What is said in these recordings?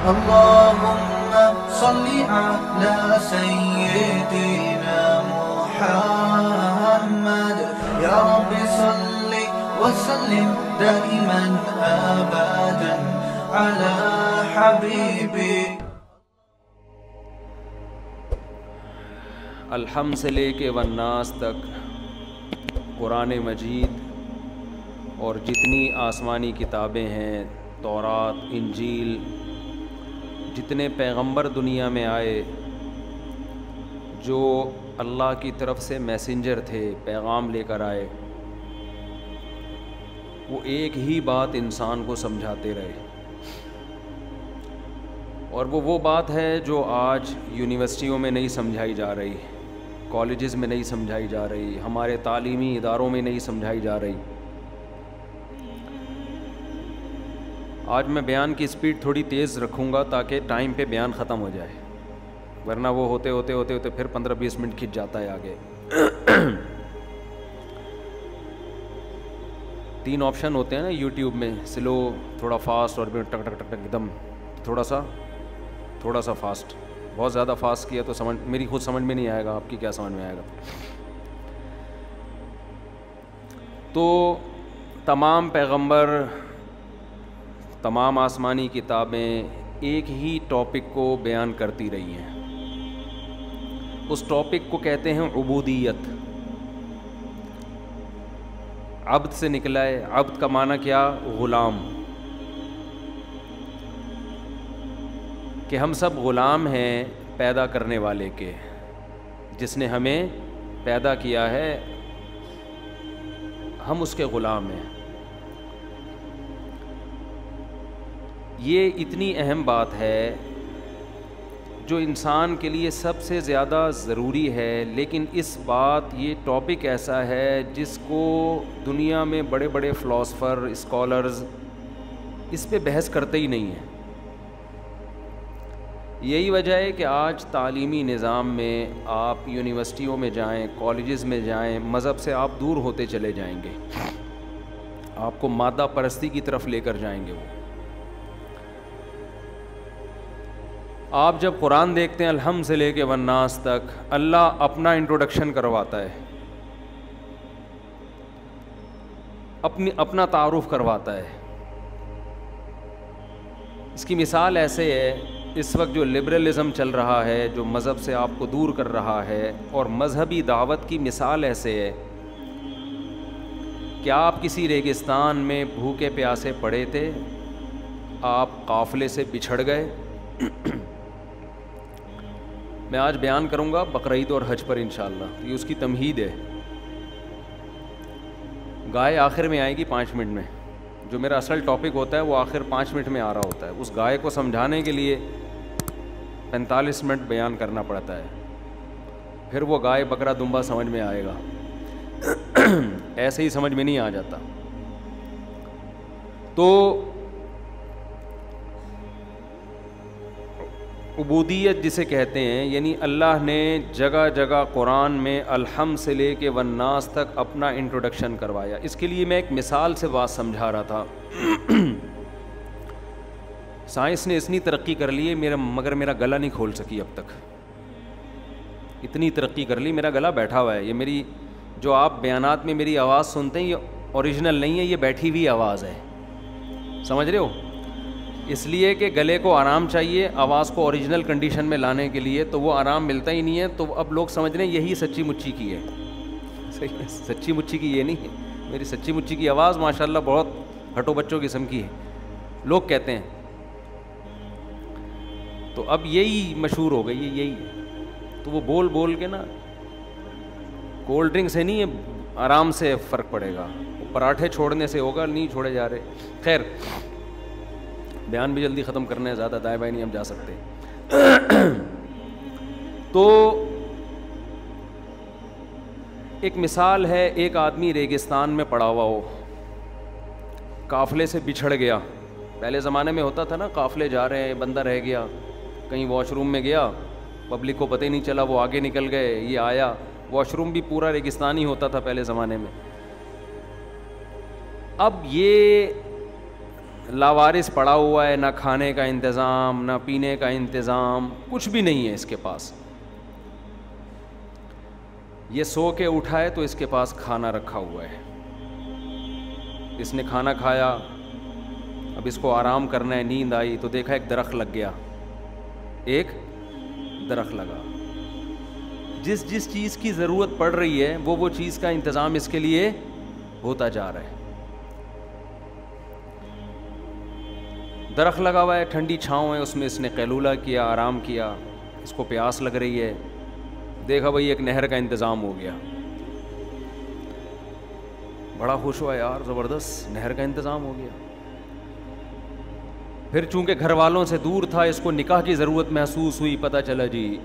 اللهم صل على سيدنا محمد يا رب صل وسلم دائما أبدا على حبيبي. الحم سے لے کے والناس تک قرآن مجید اور جتنی آسمانی کتابیں ہیں، تورات، انجیل، جتنے پیغمبر دنیا میں آئے جو اللہ کی طرف سے میسنجر تھے، پیغام لے کر آئے، وہ ایک ہی بات انسان کو سمجھاتے رہے، اور وہ بات ہے جو آج یونیورسٹیوں میں نہیں سمجھائی جا رہی، کالجز میں نہیں سمجھائی جا رہی، ہمارے تعلیمی اداروں میں نہیں سمجھائی جا رہی. آج میں بیان کی سپیڈ تھوڑی تیز رکھوں گا تاکہ ٹائم پہ بیان ختم ہو جائے، ورنہ وہ ہوتے پھر 15-20 منٹ کھنچ جاتا ہے آگے. 3 آپشن ہوتے ہیں نا یوٹیوب میں، سلو، تھوڑا فاسٹ، اور ٹک ٹک ٹک ٹک ایک دم تھوڑا سا فاسٹ. بہت زیادہ فاسٹ کیا تو میری خود سمجھ میں نہیں آئے گا، آپ کی کیا سمجھ میں آئے گا. تو تمام پیغمبر، تمام آسمانی کتابیں ایک ہی ٹاپک کو بیان کرتی رہی ہیں. اس ٹاپک کو کہتے ہیں عبودیت. عبد سے نکلا ہے. عبد کا معنی کیا؟ غلام. کہ ہم سب غلام ہیں پیدا کرنے والے کے، جس نے ہمیں پیدا کیا ہے، ہم اس کے غلام ہیں. یہ اتنی اہم بات ہے جو انسان کے لیے سب سے زیادہ ضروری ہے، لیکن اس بات، یہ ٹاپک ایسا ہے جس کو دنیا میں بڑے بڑے فلاسفر، اسکالرز اس پہ بحث کرتے ہی نہیں ہیں. یہی وجہ ہے کہ آج تعلیمی نظام میں آپ یونیورسٹیوں میں جائیں، کالجز میں جائیں، مذہب سے آپ دور ہوتے چلے جائیں گے. آپ کو مادہ پرستی کی طرف لے کر جائیں گے. وہ آپ جب قرآن دیکھتے ہیں الحم سے لے کے والناس تک، اللہ اپنا انٹروڈکشن کرواتا ہے، اپنا تعارف کرواتا ہے. اس کی مثال ایسے ہے، اس وقت جو لبرلزم چل رہا ہے، جو مذہب سے آپ کو دور کر رہا ہے، اور مذہبی دعوت کی مثال ایسے ہے کہ آپ کسی ریگستان میں بھوکے پیاسے پڑے تھے، آپ قافلے سے بچھڑ گئے. میں آج بیان کروں گا بقرعید اور حج پر انشاءاللہ، یہ اس کی تمہید ہے. گائے آخر میں آئے گی 5 منٹ میں. جو میرا اصل ٹاپک ہوتا ہے وہ آخر 5 منٹ میں آ رہا ہوتا ہے. اس گائے کو سمجھانے کے لیے 45 منٹ بیان کرنا پڑتا ہے، پھر وہ گائے بکرا دمبا سمجھ میں آئے گا. ایسے ہی سمجھ میں نہیں آ جاتا. تو عبودیت جسے کہتے ہیں، یعنی اللہ نے جگہ جگہ قرآن میں الحم سے لے کے والناس تک اپنا انٹروڈکشن کروایا. اس کے لیے میں ایک مثال سے بات سمجھا رہا تھا. سائنس نے اتنی ترقی کر لی ہے مگر میرا گلا نہیں کھول سکی اب تک. اتنی ترقی کر لی، میرا گلا بیٹھا ہوا ہے. یہ میری جو آپ بیانات میں میری آواز سنتے ہیں، یہ اوریجنل نہیں ہے، یہ بیٹھی ہوئی آواز ہے. سمجھ رہے ہو؟ اس لیے کہ گلے کو آرام چاہیے آواز کو اوریجنل کنڈیشن میں لانے کے لیے، تو وہ آرام ملتا ہی نہیں ہے. تو اب لوگ سمجھ رہے ہیں یہی سچی مچی کی ہے. سچی مچی کی یہ نہیں ہے. میری سچی مچی کی آواز ماشاءاللہ بہت ہٹو بچوں قسم کی ہے، لوگ کہتے ہیں. تو اب یہی مشہور ہو گئی ہے، یہی. تو وہ بول کے نا، کولڈ ڈرنک سے نہیں ہے، آرام سے فرق پڑے گا. پراٹھے چھوڑنے سے ہوگا، نہیں چھوڑے جا رہے. خیر، بیان بھی جلدی ختم کرنا ہے، زیادہ دائیں بائیں نہیں ہم جا سکتے. تو ایک مثال ہے، ایک آدمی ریگستان میں پڑا ہوا ہو، قافلے سے بچھڑ گیا. پہلے زمانے میں ہوتا تھا نا، قافلے جا رہے ہیں، بندہ رہ گیا، کہیں واش روم میں گیا، پبلک کو پتہ ہی نہیں چلا، وہ آگے نکل گئے، یہ آیا. واش روم بھی پورا ریگستانی ہوتا تھا پہلے زمانے میں. اب یہ لاوارث پڑا ہوا ہے, نہ کھانے کا انتظام, نہ پینے کا انتظام, کچھ بھی نہیں ہے اس کے پاس. یہ سو کے اٹھا ہے تو اس کے پاس کھانا رکھا ہوا ہے, اس نے کھانا کھایا, اب اس کو آرام کرنا ہے, نیند آئی تو دیکھا ایک درخت لگ گیا, ایک درخت لگا. جس جس چیز کی ضرورت پڑ رہی ہے وہ چیز کا انتظام اس کے لیے ہوتا جا رہا ہے. درخت لگا ہوا ہے, ٹھنڈی چھاؤں ہے, اس میں اس نے قیلولہ کیا, آرام کیا. اس کو پیاس لگ رہی ہے, دیکھا بھائی ایک نہر کا انتظام ہو گیا, بڑا خوش ہوا, یار زبردست نہر کا انتظام ہو گیا. پھر چونکہ گھر والوں سے دور تھا, اس کو نکاح کی ضرورت محسوس ہوئی, پتہ چلا جی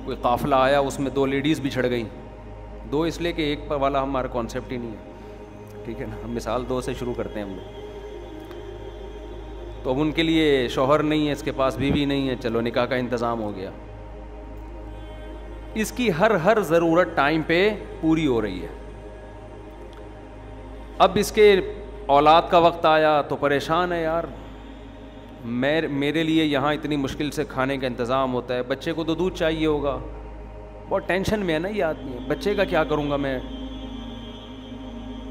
کوئی قافلہ آیا, اس میں 2 لیڈیز بھی چھڑ گئیں. 2 اس لیے کہ ایک پر والا ہمارا کانسیپٹ ہی نہیں ہے, ٹھیک ہے نا, ہم مثال 2 سے شروع کرتے ہیں ہم لوگ. تو اب ان کے لیے شوہر نہیں ہے, اس کے پاس بیوی نہیں ہے, چلو نکاح کا انتظام ہو گیا. اس کی ہر ضرورت ٹائم پہ پوری ہو رہی ہے. اب اس کے اولاد کا وقت آیا تو پریشان ہے, یار میرے لیے یہاں اتنی مشکل سے کھانے کا انتظام ہوتا ہے, بچے کو تو دودھ چاہیے ہوگا, بہت ٹینشن میں ہے نا یہ آدمی, بچے کا کیا کروں گا میں.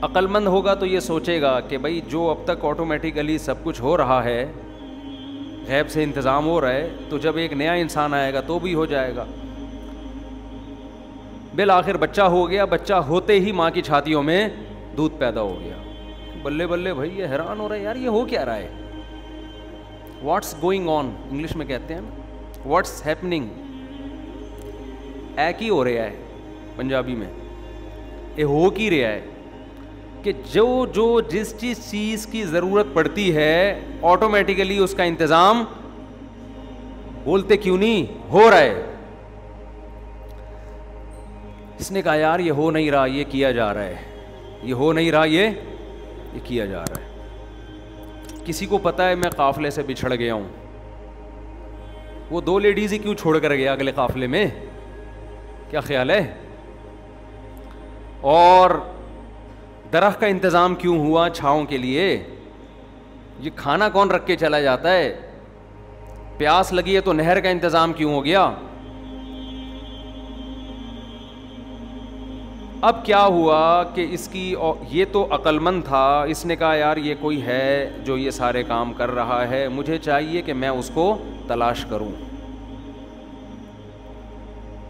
عقل مند ہوگا تو یہ سوچے گا کہ بھائی جو اب تک آٹومیٹیکلی سب کچھ ہو رہا ہے, غیب سے انتظام ہو رہا ہے, تو جب ایک نیا انسان آئے گا تو بھی ہو جائے گا. بالآخر بچہ ہو گیا, بچہ ہوتے ہی ماں کی چھاتیوں میں دودھ پیدا ہو گیا. بلے بلے بھائی, یہ حیران ہو رہا ہے, یار یہ ہو کیا رہا ہے, واٹس گوئنگ آن انگلش میں کہتے ہیں, واٹس ہیپننگ. ایک ہی ہو رہا ہے پنجابی میں, یہ ہو کی رہا ہے کہ جو جس چیز کی ضرورت پڑتی ہے آٹومیٹیکلی اس کا انتظام, بولتے کیوں نہیں, ہو رہا ہے. اس نے کہا یار یہ ہو نہیں رہا, یہ کیا جا رہا ہے, یہ ہو نہیں رہا, یہ کیا جا رہا ہے. کسی کو پتا ہے میں قافلے سے بچھڑ گیا ہوں, وہ 2 لیڈیز ہی کیوں چھوڑ کر گیا اگلے قافلے میں, کیا خیال ہے. اور درخت کا انتظام کیوں ہوا چھاؤں کے لیے, یہ کھانا کون رکھ کے چلا جاتا ہے. پیاس لگی ہے تو نہر کا انتظام کیوں ہو گیا. اب کیا ہوا کہ اس کی, یہ تو عقل مند تھا, اس نے کہا یار یہ کوئی ہے جو یہ سارے کام کر رہا ہے, مجھے چاہیے کہ میں اس کو تلاش کروں,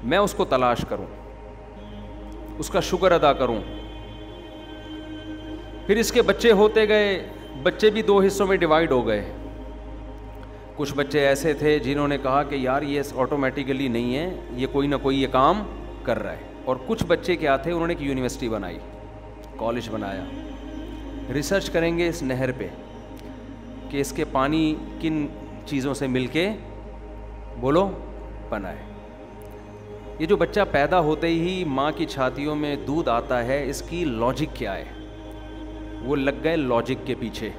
میں اس کو تلاش کروں, اس کا شکر ادا کروں. پھر اس کے بچے ہوتے گئے, بچے بھی 2 حصوں میں ڈیوائیڈ ہو گئے. کچھ بچے ایسے تھے جنہوں نے کہا کہ یار یہ آٹومیٹیکلی نہیں ہے, یہ کوئی نہ کوئی یہ کام کر رہا ہے. اور کچھ بچے کیا تھے, انہوں نے ایک یونیورسٹی بنائی, کالج بنایا, ریسرچ کریں گے اس نہر پہ کہ اس کے پانی کن چیزوں سے مل کے بولو بنا ہے. یہ جو بچہ پیدا ہوتے ہی ماں کی چھاتیوں میں دودھ آتا ہے, اس کی لاجک کیا ہے, وہ لگ گئے لاجک کے پیچھے.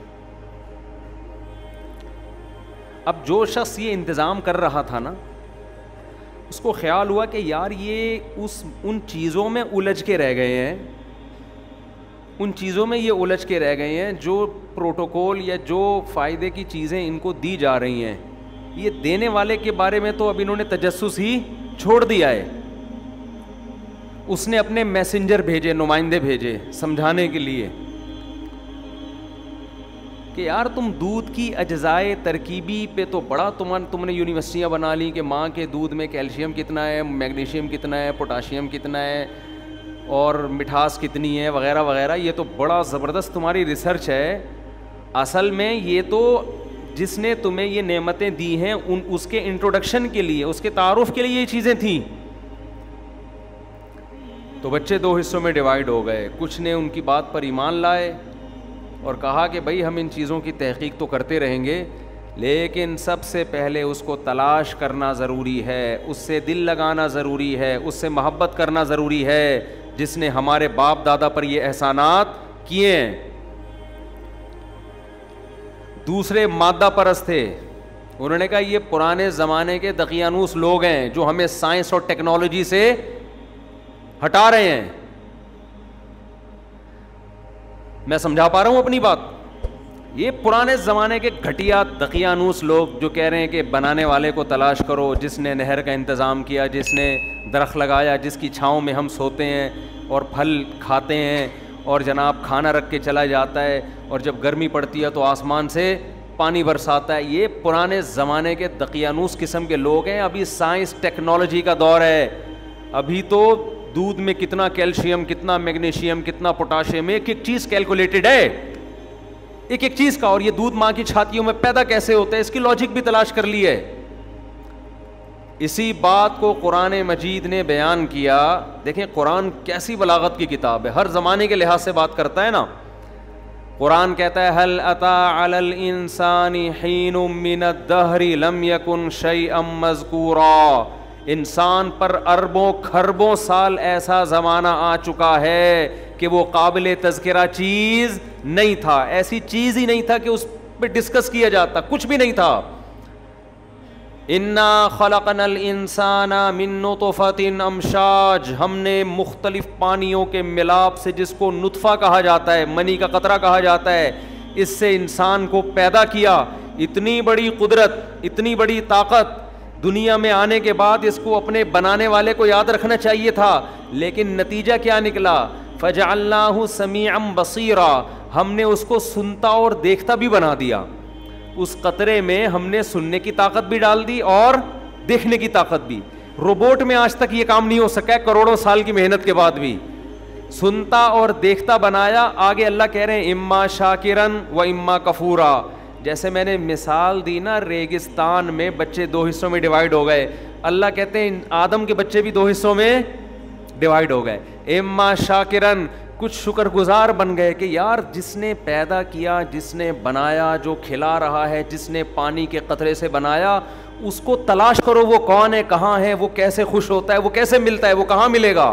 اب جو شخص یہ انتظام کر رہا تھا نا, اس کو خیال ہوا کہ یار یہ ان چیزوں میں الجھ کے رہ گئے ہیں, ان چیزوں میں یہ الجھ کے رہ گئے ہیں جو پروٹوکول یا جو فائدے کی چیزیں ان کو دی جا رہی ہیں, یہ دینے والے کے بارے میں تو اب انہوں نے تجسس ہی چھوڑ دیا ہے. اس نے اپنے میسنجر بھیجے, نمائندے بھیجے سمجھانے کے لیے کہ یار تم دودھ کی اجزائے ترکیبی پہ تو بڑا تم نے یونیورسٹیاں بنا لی کہ ماں کے دودھ میں کیلشیم کتنا ہے, میگنیشیم کتنا ہے, پوٹاشیم کتنا ہے, اور مٹھاس کتنی ہے, وغیرہ وغیرہ. یہ تو بڑا زبردست تمہاری ریسرچ ہے. اصل میں یہ تو جس نے تمہیں یہ نعمتیں دی ہیں اس کے انٹروڈکشن کے لیے, اس کے تعارف کے لیے یہ چیزیں تھیں. تو بچے 2 حصوں میں ڈیوائیڈ ہو گئے. کچھ نے ان کی بات پر ایمان لائے اور کہا کہ بھائی ہم ان چیزوں کی تحقیق تو کرتے رہیں گے, لیکن سب سے پہلے اس کو تلاش کرنا ضروری ہے, اس سے دل لگانا ضروری ہے, اس سے محبت کرنا ضروری ہے جس نے ہمارے باپ دادا پر یہ احسانات کیے ہیں. دوسرے مادہ پرست تھے, انہوں نے کہا یہ پرانے زمانے کے دقیانوس لوگ ہیں جو ہمیں سائنس اور ٹیکنالوجی سے ہٹا رہے ہیں. میں سمجھا پا رہا ہوں اپنی بات. یہ پرانے زمانے کے گھٹیا دقیانوس لوگ جو کہہ رہے ہیں کہ بنانے والے کو تلاش کرو، جس نے نہر کا انتظام کیا، جس نے درخت لگایا، جس کی چھاؤں میں ہم سوتے ہیں اور پھل کھاتے ہیں، اور جناب کھانا رکھ کے چلا جاتا ہے، اور جب گرمی پڑتی ہے تو آسمان سے پانی برساتا ہے. یہ پرانے زمانے کے دقیانوس قسم کے لوگ ہیں. ابھی سائنس ٹیکنالوجی کا دور ہے. ابھی تو دودھ میں کتنا کیلشیم، کتنا میگنیشیم، کتنا پوٹاشیم، ایک ایک چیز کیلکولیٹڈ ہے، ایک ایک چیز کا. اور یہ دودھ ماں کی چھاتیوں میں پیدا کیسے ہوتا ہے، اس کی لاجک بھی تلاش کر لی ہے. اسی بات کو قرآن مجید نے بیان کیا. دیکھیں قرآن کیسی بلاغت کی کتاب ہے، ہر زمانے کے لحاظ سے بات کرتا ہے نا. قرآن کہتا ہے هل اتى على الانسان حين من الدهر لم يكن شيئا مذكورا. انسان پر اربوں کھربوں سال ایسا زمانہ آ چکا ہے کہ وہ قابل تذکرہ چیز نہیں تھا. ایسی چیز ہی نہیں تھا کہ اس پہ ڈسکس کیا جاتا، کچھ بھی نہیں تھا. انا خلقنا الانسان من نطفۃ امشاج. ہم نے مختلف پانیوں کے ملاپ سے، جس کو نطفہ کہا جاتا ہے، منی کا قطرہ کہا جاتا ہے، اس سے انسان کو پیدا کیا. اتنی بڑی قدرت، اتنی بڑی طاقت دنیا میں آنے کے بعد اس کو اپنے بنانے والے کو یاد رکھنا چاہیے تھا. لیکن نتیجہ کیا نکلا؟ فجعلناہ سمیعا بصیرا. ہم نے اس کو سنتا اور دیکھتا بھی بنا دیا. اس قطرے میں ہم نے سننے کی طاقت بھی ڈال دی اور دیکھنے کی طاقت بھی. روبوٹ میں آج تک یہ کام نہیں ہو سکا ہے، کروڑوں سال کی محنت کے بعد بھی. سنتا اور دیکھتا بنایا. آگے اللہ کہہ رہے ہیں اما شاکرن و اما کفورا. جیسے میں نے مثال دی نا، ریگستان میں بچے دو حصوں میں ڈیوائیڈ ہو گئے. اللہ کہتے ہیں آدم کے بچے بھی دو حصوں میں ڈیوائیڈ ہو گئے. اما شاکرن، کچھ شکر گزار بن گئے کہ یار جس نے پیدا کیا، جس نے بنایا، جو کھلا رہا ہے، جس نے پانی کے قطرے سے بنایا، اس کو تلاش کرو وہ کون ہے، کہاں ہے، وہ کیسے خوش ہوتا ہے، وہ کیسے ملتا ہے، وہ کہاں ملے گا.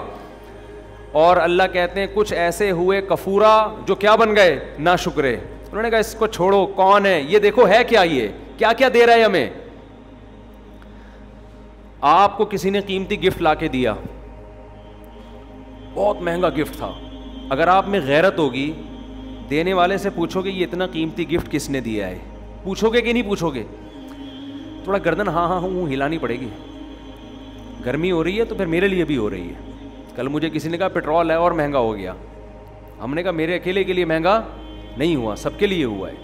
اور اللہ کہتے ہیں کچھ ایسے ہوئے کفورا جو کیا بن گئے، نا شکرے. انہوں نے کہا اس کو چھوڑو، کون ہے یہ، دیکھو ہے کیا، یہ کیا کیا دے رہا ہے ہمیں. آپ کو کسی نے قیمتی گفٹ لا کے دیا، بہت مہنگا گفٹ تھا. اگر آپ میں غیرت ہوگی، دینے والے سے پوچھو گے یہ اتنا قیمتی گفٹ کس نے دیا ہے، پوچھو گے کہ نہیں پوچھو گے؟ تھوڑا گردن ہاں ہاں ہوں ہلانی پڑے گی. گرمی ہو رہی ہے تو پھر میرے لیے بھی ہو رہی ہے. کل مجھے کسی نے کہا پیٹرول ہے اور مہنگا ہو گیا. ہم نے کہا میرے اکیلے کے لیے مہنگا نہیں ہوا، سب کے لیے ہوا ہے.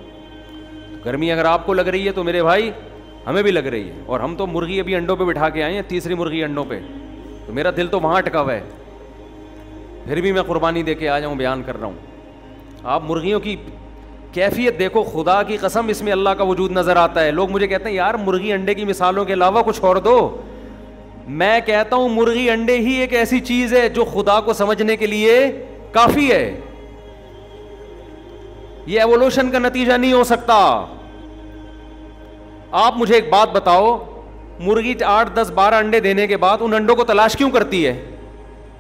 گرمی اگر آپ کو لگ رہی ہے تو میرے بھائی ہمیں بھی لگ رہی ہے. اور ہم تو مرغی ابھی انڈوں پہ بٹھا کے آئے ہیں، تیسری مرغی انڈوں پہ، تو میرا دل تو وہاں اٹکا ہوا ہے. پھر بھی میں قربانی دے کے آ جاؤں، بیان کر رہا ہوں. آپ مرغیوں کی کیفیت دیکھو، خدا کی قسم اس میں اللہ کا وجود نظر آتا ہے. لوگ مجھے کہتے ہیں یار مرغی انڈے کی مثالوں کے علاوہ کچھ اور دو. میں کہتا ہوں مرغی انڈے ہی ایک ایسی چیز ہے جو خدا کو سمجھنے کے لیے کافی ہے. یہ ایوولوشن کا نتیجہ نہیں ہو سکتا. آپ مجھے ایک بات بتاؤ، مرغی 8 10 12 انڈے دینے کے بعد ان انڈوں کو تلاش کیوں کرتی ہے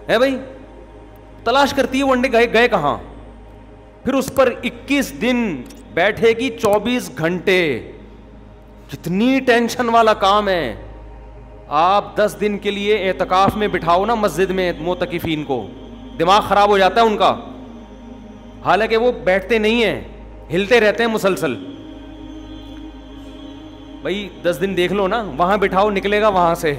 بھائی؟ تلاش کرتی ہے وہ انڈے گئے کہاں. پھر اس پر 21 دن بیٹھے گی، 24 گھنٹے. کتنی ٹینشن والا کام ہے. آپ 10 دن کے لیے اعتکاف میں بٹھاؤ نا مسجد میں معتکفین کو، دماغ خراب ہو جاتا ہے ان کا. حالانکہ وہ بیٹھتے نہیں ہیں، ہلتے رہتے ہیں مسلسل. بھائی 10 دن دیکھ لو نا، وہاں بٹھاؤ نکلے گا وہاں سے.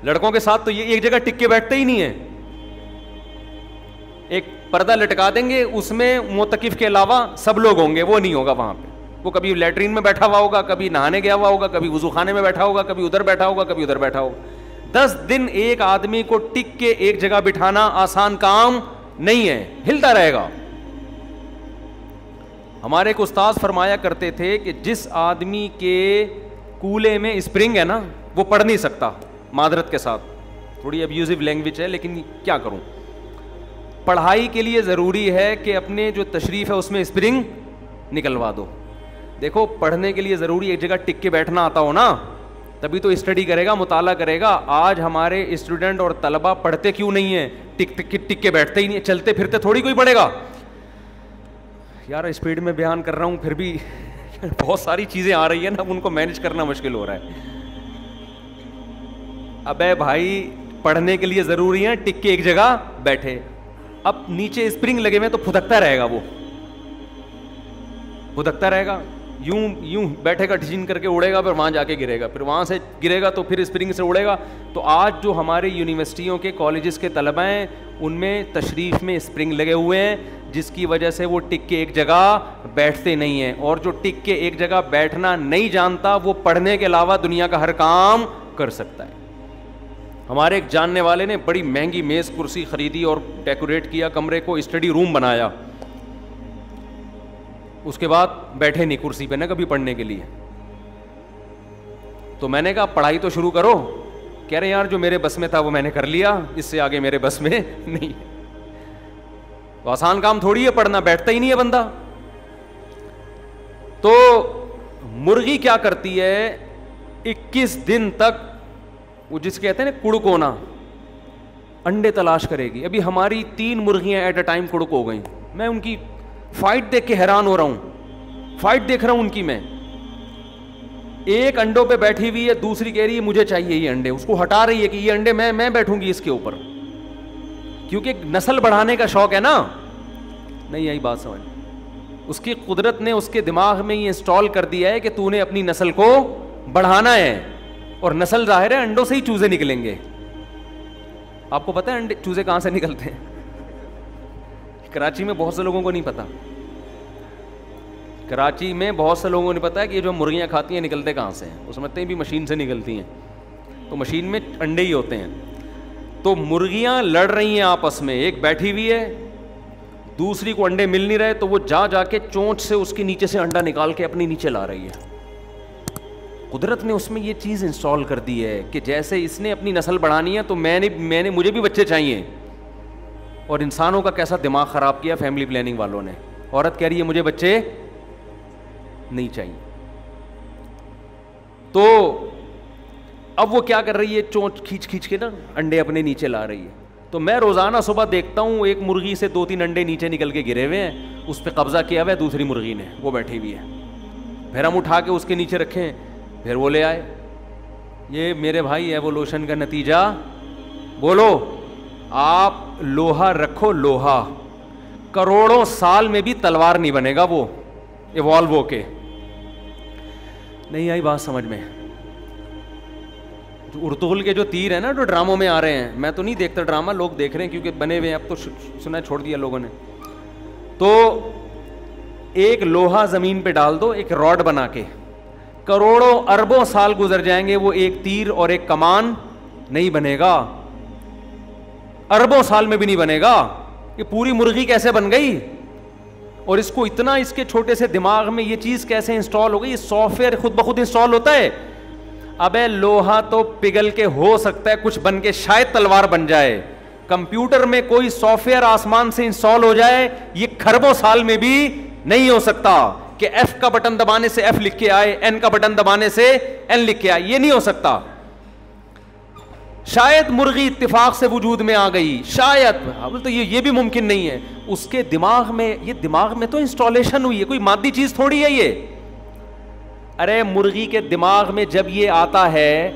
لڑکوں کے ساتھ تو یہ ایک جگہ ٹک کے بیٹھتے ہی نہیں ہے. ایک پردہ لٹکا دیں گے، اس میں معتکف کے علاوہ سب لوگ ہوں گے، وہ نہیں ہوگا وہاں پہ. وہ کبھی لیٹرین میں بیٹھا ہوا ہوگا، کبھی نہانے گیا ہوا ہوگا، کبھی وضو خانے میں بیٹھا ہوگا، کبھی ادھر بیٹھا ہوگا، کبھی ادھر بیٹھا ہوگا. 10 دن ایک آدمی کو ٹک کے ایک جگہ بٹھانا آسان کام نہیں ہے، ہلتا رہے گا. ہمارے ایک استاد فرمایا کرتے تھے کہ جس آدمی کے کولے میں اسپرنگ ہے نا، وہ پڑھ نہیں سکتا. معذرت کے ساتھ تھوڑی ابیوزو لینگویج ہے لیکن کیا کروں. پڑھائی کے لیے ضروری ہے کہ اپنے جو تشریف ہے اس میں اسپرنگ نکلوا دو. دیکھو پڑھنے کے لیے ضروری ایک جگہ ٹک کے بیٹھنا آتا ہو نا، تبھی تو اسٹڈی کرے گا، مطالعہ کرے گا. آج ہمارے اسٹوڈنٹ اور طلبہ پڑھتے کیوں نہیں ہیں؟ ٹک کے بیٹھتے ہی نہیں، چلتے پھرتے تھوڑی کوئی پڑھے گا. یار اسپیڈ میں بیان کر رہا ہوں، پھر بھی بہت ساری چیزیں آ رہی ہیں نا، ان کو مینج کرنا مشکل ہو رہا ہے. ابے بھائی پڑھنے کے لیے ضروری ہے ٹک کے ایک جگہ بیٹھے. اب نیچے اسپرنگ لگے ہوئے تو پھدکتا رہے گا وہ. ہدکتا رہے گا, یوں بیٹھے گا ڈھچن کر کے اڑے گا, پھر وہاں جا کے گرے گا, پھر وہاں سے گرے گا تو پھر اسپرنگ سے اڑے گا. تو آج جو ہمارے یونیورسٹیوں کے کالجز کے طلبہ ہیں ان میں تشریف میں اسپرنگ لگے ہوئے ہیں, جس کی وجہ سے وہ ٹک کے ایک جگہ بیٹھتے نہیں ہیں, اور جو ٹک کے ایک جگہ بیٹھنا نہیں جانتا وہ پڑھنے کے علاوہ دنیا کا ہر کام کر سکتا ہے. ہمارے ایک جاننے والے نے بڑی مہنگی میز کرسی خریدی اور ڈیکوریٹ کیا, کمرے کو اسٹڈی روم بنایا, اس کے بعد بیٹھے نہیں کرسی پہ نہ کبھی پڑھنے کے لیے. تو میں نے کہا پڑھائی تو شروع کرو. کہہ رہے یار جو میرے بس میں تھا وہ میں نے کر لیا, اس سے آگے میرے بس میں نہیں. تو آسان کام تھوڑی ہے پڑھنا, بیٹھتا ہی نہیں ہے بندہ. تو مرغی کیا کرتی ہے, 21 دن تک وہ جس کہتے ہیں نا کڑکونا, انڈے تلاش کرے گی. ابھی ہماری 3 مرغیاں ایٹ اے ٹائم کڑک ہو گئیں. میں ان کی فائٹ دیکھ کے حیران ہو رہا ہوں, فائٹ دیکھ رہا ہوں ان کی. میں ایک انڈوں پہ بیٹھی ہوئی ہے, دوسری کہہ رہی ہے مجھے چاہیے یہ انڈے, اس کو ہٹا رہی ہے کہ یہ انڈے میں بیٹھوں گی اس کے اوپر, کیونکہ نسل بڑھانے کا شوق ہے نا. نہیں آئی بات سمجھ. اس کی قدرت نے اس کے دماغ میں یہ انسٹال کر دیا ہے کہ تو نے اپنی نسل کو بڑھانا ہے, اور نسل ظاہر ہے انڈوں سے ہی چوزے نکلیں گے. آپ کو پتہ ہے انڈے چوزے کہاں سے نکلتے ہیں؟ کراچی میں بہت سے لوگوں کو نہیں پتا. کراچی میں بہت سے لوگوں کو نہیں پتا ہے کہ یہ جو مرغیاں کھاتی ہیں نکلتے کہاں سے ہیں. وہ سمجھتے ہیں بھی مشین سے نکلتی ہیں, تو مشین میں انڈے ہی ہوتے ہیں. تو مرغیاں لڑ رہی ہیں آپس میں, ایک بیٹھی ہوئی ہے, دوسری کو انڈے مل نہیں رہے, تو وہ جا کے چونچ سے اس کے نیچے سے انڈا نکال کے اپنی نیچے لا رہی ہے. قدرت نے اس میں یہ چیز انسٹال کر دی ہے کہ جیسے اس نے اپنی نسل بڑھانی ہے تو مجھے بھی بچے چاہیے. اور انسانوں کا کیسا دماغ خراب کیا فیملی پلاننگ والوں نے. عورت کہہ رہی ہے مجھے بچے نہیں چاہیے. تو اب وہ کیا کر رہی ہے, چونچ کھینچ کے نا انڈے اپنے نیچے لا رہی ہے. تو میں روزانہ صبح دیکھتا ہوں ایک مرغی سے 2-3 انڈے نیچے نکل کے گرے ہوئے ہیں, اس پہ قبضہ کیا ہوا ہے دوسری مرغی نے, وہ بیٹھی ہوئی ہے. پھر ہم اٹھا کے اس کے نیچے رکھیں, پھر وہ لے آئے. یہ میرے بھائی ایوولوشن کا نتیجہ, بولو آپ لوہا رکھو, لوہا کروڑوں سال میں بھی تلوار نہیں بنے گا وہ ایوالو ہو کے. نہیں آئی بات سمجھ میں؟ جو ارطغرل کے جو تیر ہیں نا جو ڈراموں میں آ رہے ہیں, میں تو نہیں دیکھتا ڈرامہ, لوگ دیکھ رہے ہیں کیونکہ بنے ہوئے ہیں, اب تو سنا چھوڑ دیا لوگوں نے. تو ایک لوہا زمین پہ ڈال دو, ایک راڈ بنا کے, کروڑوں اربوں سال گزر جائیں گے, وہ ایک تیر اور ایک کمان نہیں بنے گا, اربوں سال میں بھی نہیں بنے گا. یہ پوری مرغی کیسے بن گئی, اور اس کو اتنا اس کے چھوٹے سے دماغ میں یہ چیز کیسے انسٹال ہو گئی؟ یہ سافٹ ویئر خود بخود انسٹال ہوتا ہے. ابے لوہا تو پگھل کے ہو سکتا ہے کچھ بن کے شاید تلوار بن جائے, کمپیوٹر میں کوئی سافٹ ویئر آسمان سے انسٹال ہو جائے یہ کھربوں سال میں بھی نہیں ہو سکتا کہ ایف کا بٹن دبانے سے ایف لکھ کے آئے, این کا بٹن دبانے سے این لکھ کے آئے, یہ نہیں ہو سکتا. شاید مرغی اتفاق سے وجود میں آ گئی, شاید, تو یہ بھی ممکن نہیں ہے. اس کے دماغ میں, یہ دماغ میں تو انسٹالیشن ہوئی ہے, کوئی مادی چیز تھوڑی ہے یہ. ارے مرغی کے دماغ میں جب یہ آتا ہے,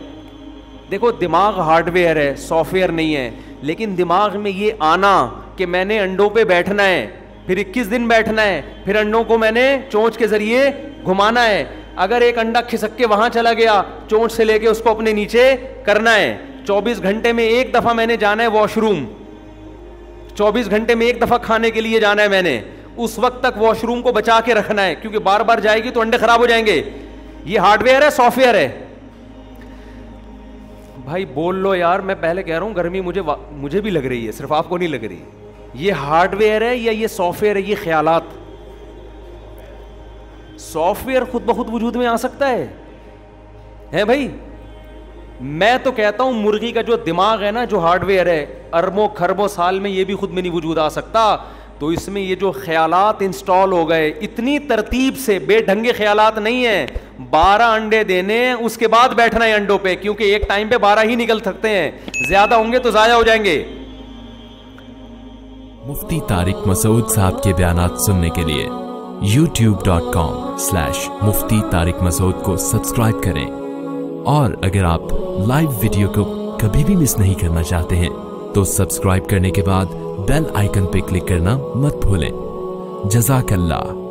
دیکھو دماغ ہارڈ ویئر ہے, سافٹ ویئر نہیں ہے, لیکن دماغ میں یہ آنا کہ میں نے انڈوں پہ بیٹھنا ہے, پھر 21 دن بیٹھنا ہے, پھر انڈوں کو میں نے چونچ کے ذریعے گھمانا ہے. اگر ایک انڈا کھسک کے وہاں چلا گیا, چونچ سے لے کے اس کو اپنے نیچے کرنا ہے. 24 گھنٹے میں ایک دفعہ میں نے جانا ہے واش روم, 24 گھنٹے میں ایک دفعہ کھانے کے لیے جانا ہے میں نے, اس وقت تک واش روم کو بچا کے رکھنا ہے, کیونکہ بار بار جائے گی تو انڈے خراب ہو جائیں گے. یہ ہارڈ ویئر ہے, سافٹ ویئر ہے. بھائی بول لو یار, میں پہلے کہہ رہا ہوں گرمی مجھے بھی لگ رہی ہے, صرف آپ کو نہیں لگ رہی. یہ ہارڈ ویئر ہے یا یہ سافٹ ویئر ہے؟ یہ خیالات. سافٹ ویئر خود بخود وجود میں آ سکتا ہے بھائی. میں تو کہتا ہوں مرغی کا جو دماغ ہے نا, جو ہارڈ ویئر ہے, اربوں کھربوں سال میں یہ بھی خود میں نہیں وجود آ سکتا. تو اس میں یہ جو خیالات انسٹال ہو گئے اتنی ترتیب سے, بے ڈھنگے خیالات نہیں ہیں. 12 انڈے دینے, اس کے بعد بیٹھنا ہے انڈوں پہ, کیونکہ ایک ٹائم پہ 12 ہی نکل سکتے ہیں, زیادہ ہوں گے تو ضائع ہو جائیں گے. مفتی طارق مسعود صاحب کے بیانات سننے کے لیے youtube.com/مفتی طارق مسعود کو سبسکرائب کریں, اور اگر آپ لائیو ویڈیو کو کبھی بھی مس نہیں کرنا چاہتے ہیں تو سبسکرائب کرنے کے بعد بیل آئیکن پہ کلک کرنا مت بھولیں. جزاک اللہ.